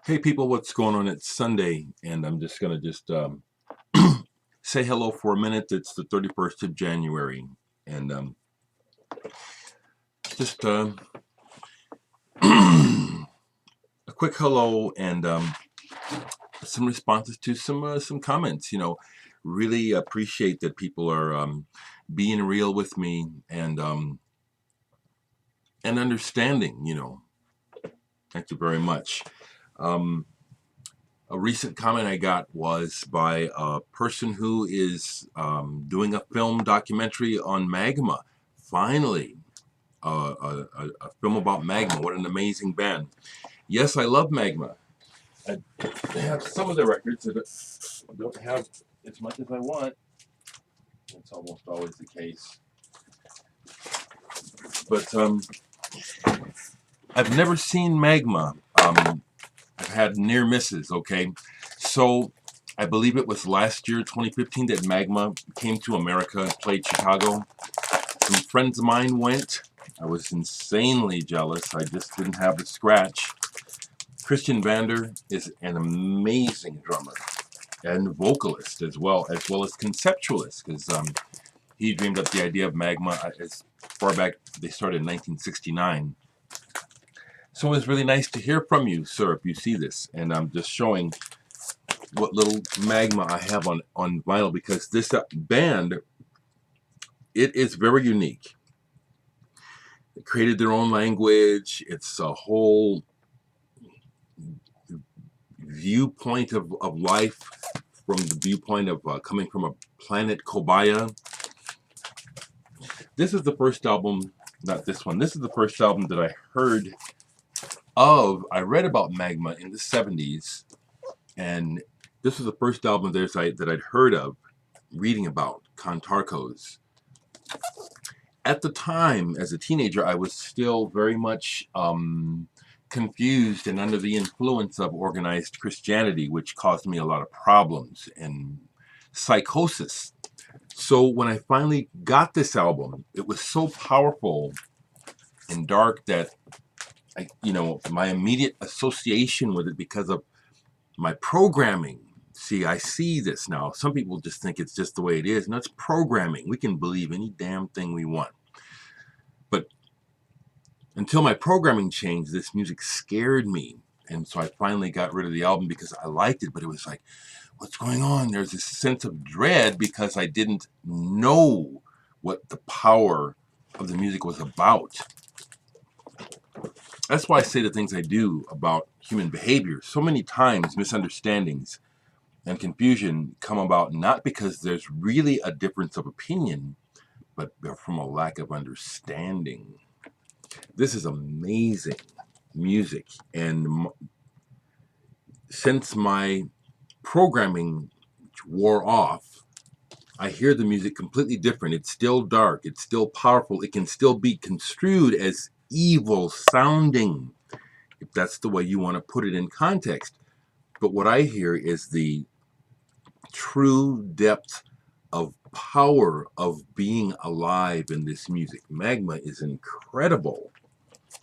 Hey people, what's going on? It's Sunday, and I'm just gonna say hello for a minute. It's the 31st of January, and just a quick hello and some responses to some comments. Really appreciate that people are being real with me and understanding. Thank you very much. Um, A recent comment I got was by a person who is doing a film documentary on magma. Finally, a film about magma. What an amazing band. Yes, I love magma. I have some of the records that I don't have as much as I want. That's almost always the case. But I've never seen magma. I've had near misses, okay? So I believe it was last year, 2015, that Magma came to America, played Chicago. Some friends of mine went. I was insanely jealous. I just didn't have the scratch. Christian Vander is an amazing drummer and vocalist as well as conceptualist, because he dreamed up the idea of Magma as far back, they started in 1969. So it was really nice to hear from you, sir, if you see this. And I'm just showing what little magma I have on vinyl, because this band, it is very unique. They created their own language. It's a whole viewpoint of life from the viewpoint of coming from a planet Kobaya. This is the first album, not this one. This is the first album that I heard of. I read about magma in the 70s, and this was the first album that I'd heard of, reading about Contarcos. At the time, as a teenager, I was still very much confused and under the influence of organized Christianity, which caused me a lot of problems and psychosis. So when I finally got this album, it was so powerful and dark that my immediate association with it, because of my programming. See, I see this now. Some people just think it's just the way it is. No, it's programming. We can believe any damn thing we want. But until my programming changed, this music scared me. And so I finally got rid of the album because I liked it, but it was like, what's going on? There's this sense of dread because I didn't know what the power of the music was about. That's why I say the things I do about human behavior. So many times misunderstandings and confusion come about not because there's really a difference of opinion, but from a lack of understanding. This is amazing music, and since my programming wore off, I hear the music completely different. It's still dark, it's still powerful, it can still be construed as evil sounding, if that's the way you want to put it in context. But what I hear is the true depth of power of being alive in this music. Magma is incredible.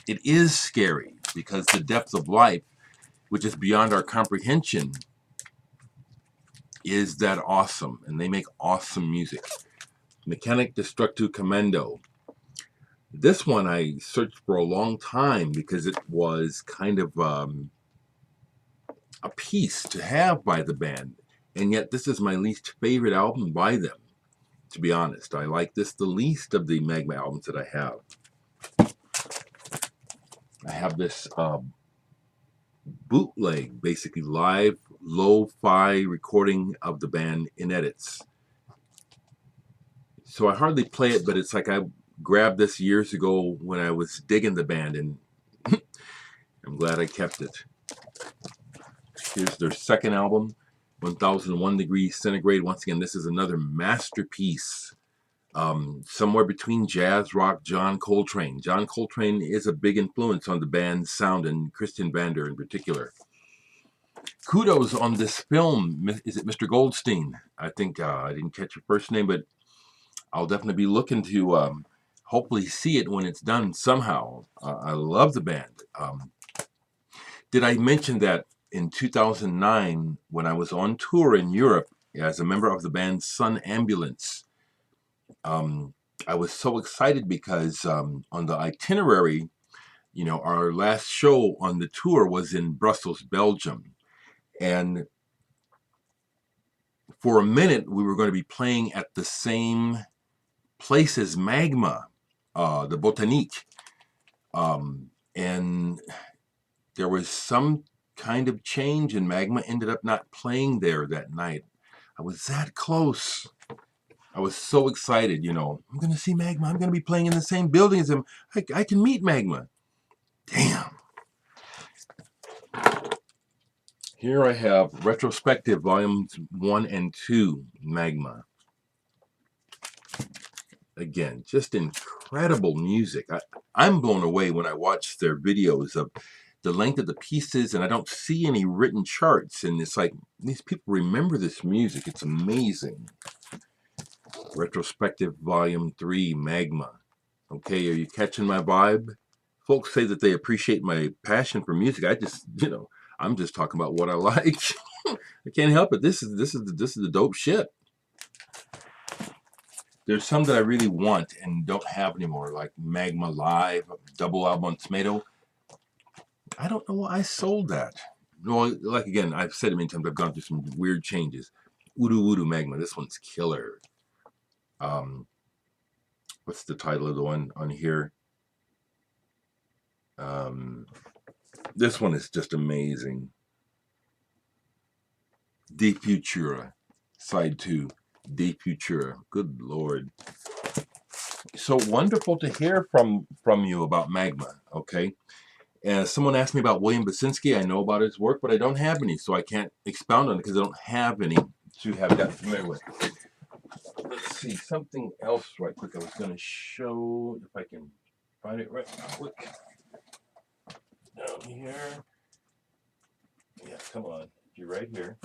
It is scary because the depth of life, which is beyond our comprehension, is that awesome. And they make awesome music. Mechanic Destructu Commando. This one I searched for a long time because it was kind of a piece to have by the band. And yet this is my least favorite album by them, to be honest. I like this the least of the Magma albums that I have. I have this bootleg, basically live lo-fi recording of the band in edits. So I hardly play it, but it's like I grabbed this years ago when I was digging the band, and I'm glad I kept it. Here's their second album, 1001 Degrees Centigrade. Once again, this is another masterpiece. Somewhere between jazz, rock, John Coltrane. John Coltrane is a big influence on the band's sound, and Christian Vander in particular. Kudos on this film. Is it Mr. Goldstein? I think I didn't catch your first name, but I'll definitely be looking to hopefully see it when it's done somehow. I love the band. Did I mention that in 2009 when I was on tour in Europe as a member of the band Sun Ambulance. I was so excited because on the itinerary, our last show on the tour was in Brussels, Belgium. And for a minute, we were going to be playing at the same place as Magma, the Botanique. And there was some kind of change, and Magma ended up not playing there that night. I was that close. I was so excited, I'm going to see Magma. I'm going to be playing in the same building as him. I can meet Magma. Damn. Here I have Retrospective Volumes 1 and 2, Magma. Again, just incredible music. I'm blown away when I watch their videos of the length of the pieces, and I don't see any written charts. And it's like, these people remember this music. It's amazing. Retrospective Volume 3, Magma. Okay, are you catching my vibe? Folks say that they appreciate my passion for music. I just, I'm just talking about what I like. I can't help it. This is the dope shit. There's some that I really want and don't have anymore, like Magma Live, double album on Tomato. I don't know why I sold that. Well, like again, I've said it many times, I've gone through some weird changes. Udu Udu Magma, this one's killer. What's the title of the one on here? This one is just amazing. De Futura, Side 2, De Futura. Good Lord. So wonderful to hear from you about Magma, okay? Someone asked me about William Basinski. I know about his work, but I don't have any, so I can't expound on it because I don't have any to have gotten familiar with. Let's see, something else right quick I was going to show, if I can find it right quick. Down here. Yeah, come on. You're right here.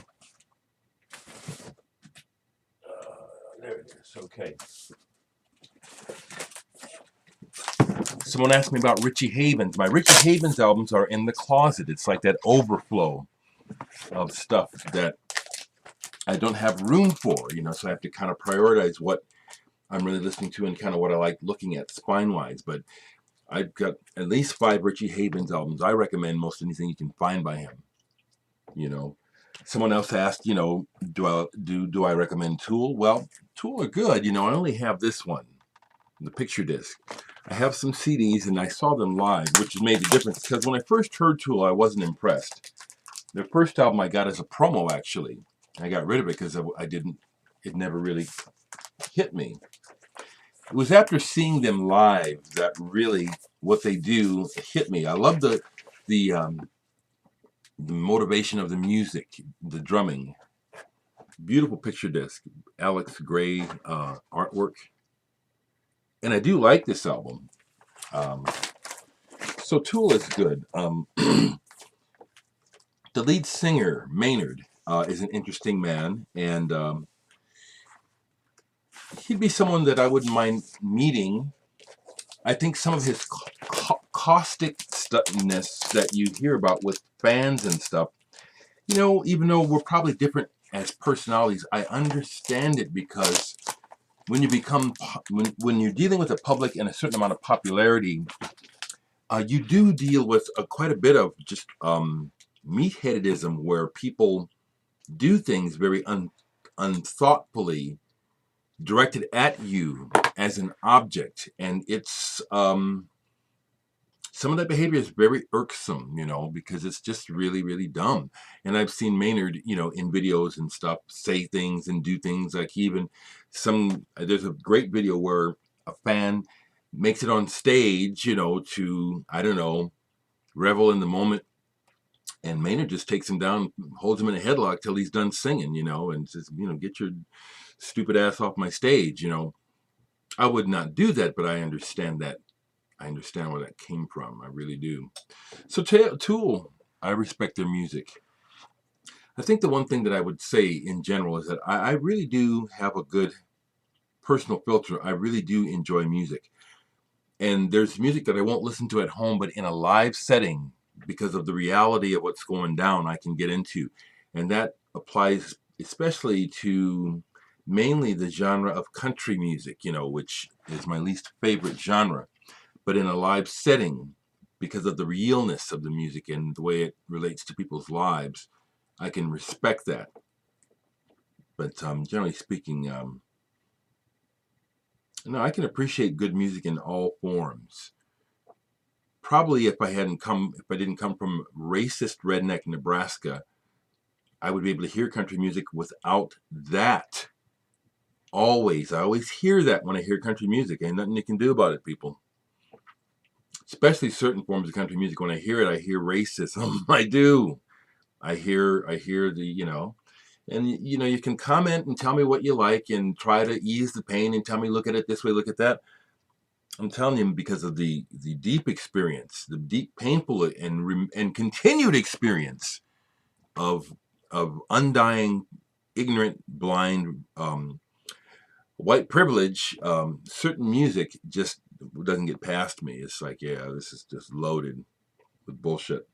There it is. Okay. Someone asked me about Richie Havens. My Richie Havens albums are in the closet. It's like that overflow of stuff that I don't have room for, so I have to kind of prioritize what I'm really listening to and kind of what I like looking at spine-wise. But I've got at least 5 Richie Havens albums. I recommend most anything you can find by him. Someone else asked, do I recommend Tool? Well, Tool are good. I only have this one, the picture disc. I have some CDs, and I saw them live, which made the difference. Because when I first heard Tool, I wasn't impressed. Their first album I got as a promo, actually. I got rid of it because it never really hit me. It was after seeing them live that really what they do hit me. I love the motivation of the music, the drumming. Beautiful picture disc, Alex Gray artwork. And I do like this album. So Tool is good. The lead singer, Maynard, is an interesting man, and he'd be someone that I wouldn't mind meeting. I think some of his caustic stuffness that you hear about with fans and stuff, even though we're probably different as personalities, I understand it because when you become, when you're dealing with the public and a certain amount of popularity, you do deal with quite a bit of just meatheadedism where people do things very unthoughtfully directed at you as an object, and it's some of that behavior is very irksome, because it's just really, really dumb. And I've seen Maynard, in videos and stuff, say things and do things like there's a great video where a fan makes it on stage, to, I don't know, revel in the moment. And Maynard just takes him down, holds him in a headlock till he's done singing, and says, get your stupid ass off my stage, I would not do that, but I understand that. I understand where that came from. I really do. So Tool, I respect their music. I think the one thing that I would say in general is that I really do have a good personal filter. I really do enjoy music. And there's music that I won't listen to at home, but in a live setting, because of the reality of what's going down, I can get into. And that applies especially to mainly the genre of country music, which is my least favorite genre. But in a live setting, because of the realness of the music and the way it relates to people's lives, I can respect that. But generally speaking, no, I can appreciate good music in all forms. Probably if I didn't come from racist redneck Nebraska, I would be able to hear country music without that. I always hear that when I hear country music. Ain't nothing you can do about it, people. Especially certain forms of country music. When I hear it, I hear racism. I do. I hear the, and you can comment and tell me what you like and try to ease the pain and tell me, look at it this way, look at that. I'm telling you, because of the deep experience, the deep, painful, and continued experience of undying, ignorant, blind, white privilege. Certain music just doesn't get past me. It's like, yeah, this is just loaded with bullshit.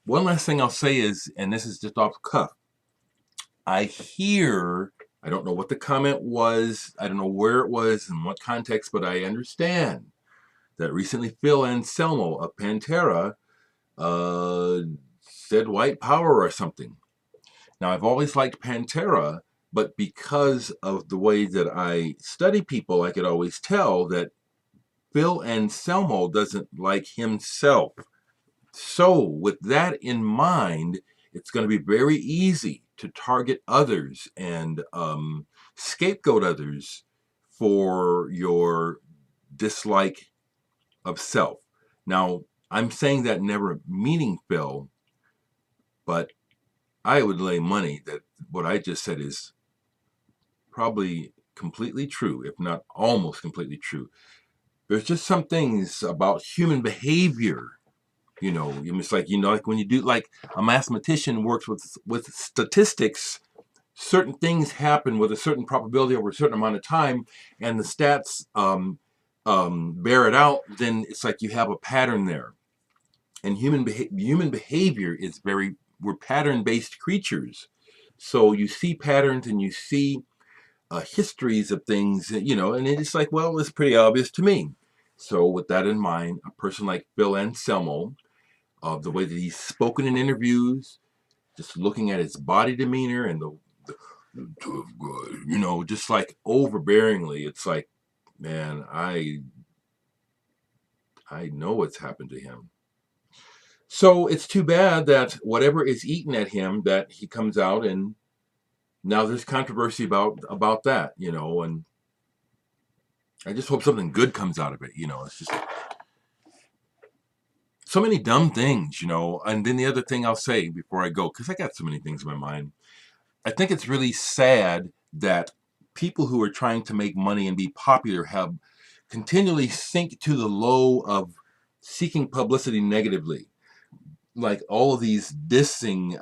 One last thing I'll say is, and this is just off the cuff, I don't know what the comment was, I don't know where it was and what context, but I understand that recently Phil Anselmo of Pantera said white power or something. Now, I've always liked Pantera, but because of the way that I study people, I could always tell that Phil Anselmo doesn't like himself. So, with that in mind, it's going to be very easy to target others and scapegoat others for your dislike of self. Now, I'm saying that never meaning Phil, but I would lay money that what I just said is probably completely true, if not almost completely true. There's just some things about human behavior. It's like, like when you do, like a mathematician works with statistics, certain things happen with a certain probability over a certain amount of time, and the stats bear it out. Then it's like you have a pattern there. And human behavior is we're pattern-based creatures. So you see patterns and you see histories of things, and it's like, well, it's pretty obvious to me. So with that in mind, a person like Phil Anselmo, of the way that he's spoken in interviews, just looking at his body demeanor and the tough guy, just like overbearingly, it's like, man, I know what's happened to him. So it's too bad that whatever is eaten at him, that he comes out and now there's controversy about that, and I just hope something good comes out of it. It's just so many dumb things, And then the other thing I'll say before I go, because I got so many things in my mind, I think it's really sad that people who are trying to make money and be popular have continually sink to the low of seeking publicity negatively. Like all of these dissing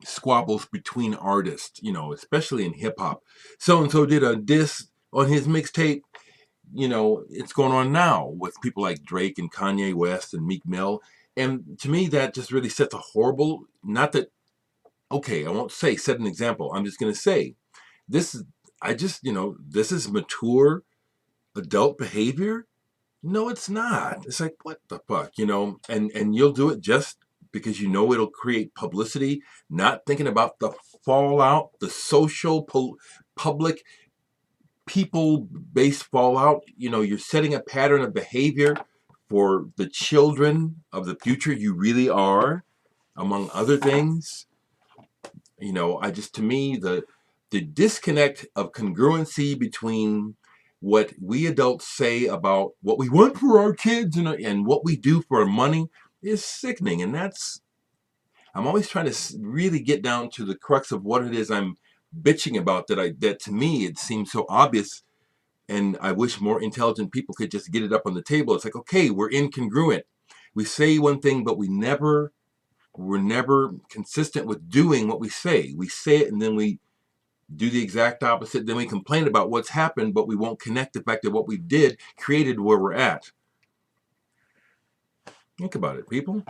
squabbles between artists, especially in hip hop. So and so did a diss on his mixtape. It's going on now with people like Drake and Kanye West and Meek Mill. And to me, that just really sets a horrible, not that, okay, I won't say set an example. I'm just going to say this is, this is mature adult behavior. No, it's not. It's like, what the fuck, and you'll do it just because it'll create publicity, not thinking about the fallout, the social, public, people-based fallout. You're setting a pattern of behavior for the children of the future. You really are, among other things. To me, the disconnect of congruency between what we adults say about what we want for our kids and what we do for our money is sickening. And I'm always trying to really get down to the crux of what it is I'm bitching about, that to me, it seems so obvious. And I wish more intelligent people could just get it up on the table. It's like, okay, we're incongruent. We say one thing, but we're never consistent with doing what we say. We say it and then we do the exact opposite. Then we complain about what's happened, but we won't connect the fact that what we did created where we're at. Think about it, people.